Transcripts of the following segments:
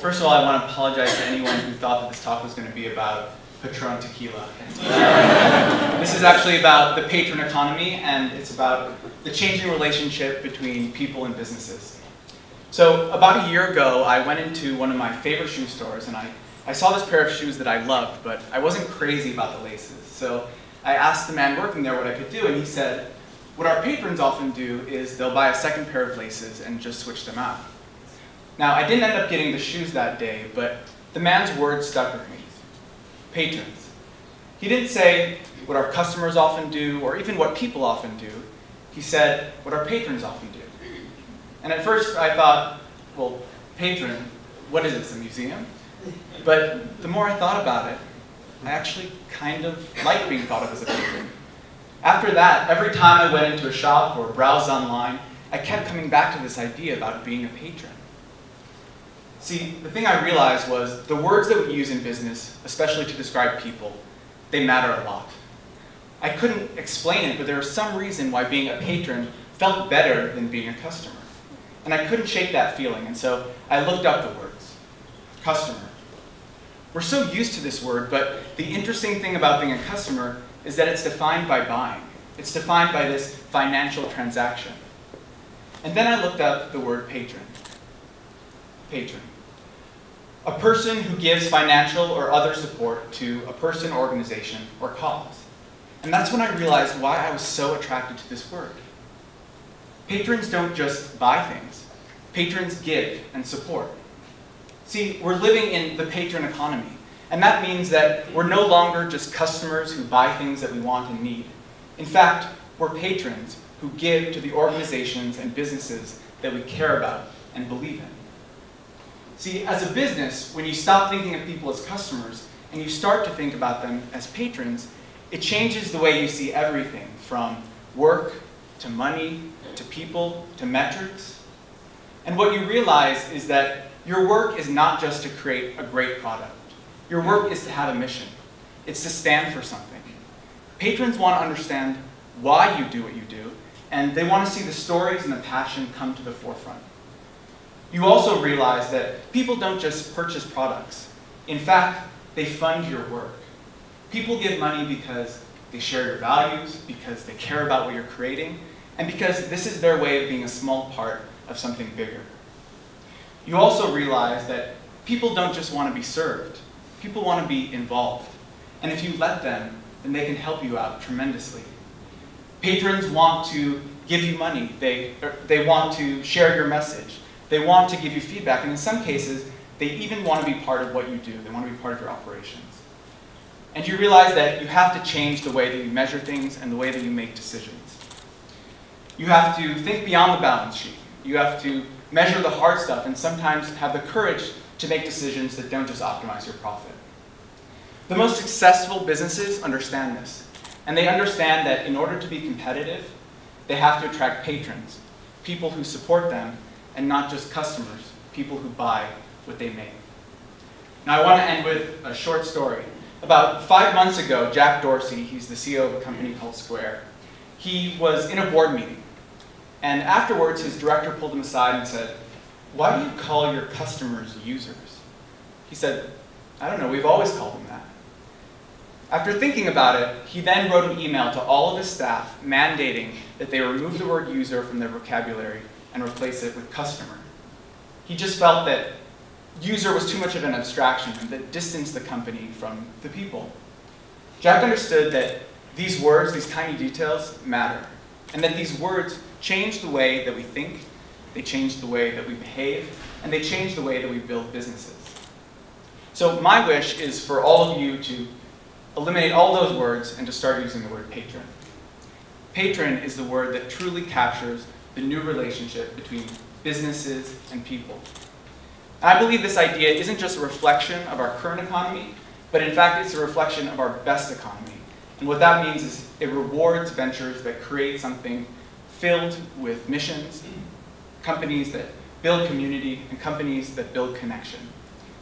first of all, I want to apologize to anyone who thought that this talk was going to be about Patron tequila. This is actually about the patron economy, and it's about the changing relationship between people and businesses. So about a year ago, I went into one of my favorite shoe stores, and I saw this pair of shoes that I loved, but I wasn't crazy about the laces. So I asked the man working there what I could do, and he said, what our patrons often do is they'll buy a second pair of laces and just switch them out. Now, I didn't end up getting the shoes that day, but the man's words stuck with me. Patrons. He didn't say what our customers often do, or even what people often do. He said what our patrons often do. And at first I thought, well, patron, what is this, a museum? But the more I thought about it, I actually kind of liked being thought of as a patron. After that, every time I went into a shop or browsed online, I kept coming back to this idea about being a patron. See, the thing I realized was the words that we use in business, especially to describe people, they matter a lot. I couldn't explain it, but there was some reason why being a patron felt better than being a customer. And I couldn't shake that feeling, and so I looked up the words. Customer. We're so used to this word, but the interesting thing about being a customer is that it's defined by buying. It's defined by this financial transaction. And then I looked up the word patron. Patron. A person who gives financial or other support to a person, organization, or cause. And that's when I realized why I was so attracted to this word. Patrons don't just buy things. Patrons give and support. See, we're living in the patron economy, and that means that we're no longer just customers who buy things that we want and need. In fact, we're patrons who give to the organizations and businesses that we care about and believe in. See, as a business, when you stop thinking of people as customers and you start to think about them as patrons, it changes the way you see everything, from work to money to people to metrics. And what you realize is that your work is not just to create a great product. Your work is to have a mission. It's to stand for something. Patrons want to understand why you do what you do, and they want to see the stories and the passion come to the forefront. You also realize that people don't just purchase products. In fact, they fund your work. People give money because they share your values, because they care about what you're creating, and because this is their way of being a small part of something bigger. You also realize that people don't just want to be served. People want to be involved. And if you let them, then they can help you out tremendously. Patrons want to give you money. They want to share your message. They want to give you feedback, and in some cases, they even want to be part of what you do. They want to be part of your operations. And you realize that you have to change the way that you measure things and the way that you make decisions. You have to think beyond the balance sheet. You have to measure the hard stuff and sometimes have the courage to make decisions that don't just optimize your profit. The most successful businesses understand this, and they understand that in order to be competitive, they have to attract patrons, people who support them, and not just customers, people who buy what they make. Now I want to end with a short story. About 5 months ago, Jack Dorsey, he's the CEO of a company called Square, he was in a board meeting. And afterwards, his director pulled him aside and said, "Why do you call your customers users?" He said, "I don't know, we've always called them that." After thinking about it, he then wrote an email to all of his staff mandating that they remove the word user from their vocabulary and replace it with customer. He just felt that user was too much of an abstraction that distanced the company from the people. Jack understood that these words, these tiny details, matter, and that these words change the way that we think, they change the way that we behave, and they change the way that we build businesses. So my wish is for all of you to eliminate all those words and to start using the word patron. Patron is the word that truly captures the new relationship between businesses and people. And I believe this idea isn't just a reflection of our current economy, but in fact it's a reflection of our best economy. And what that means is it rewards ventures that create something filled with missions, companies that build community, and companies that build connection.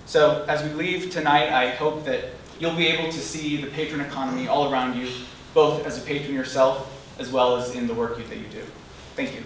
So as we leave tonight, I hope that you'll be able to see the patron economy all around you, both as a patron yourself, as well as in the work that you do. Thank you.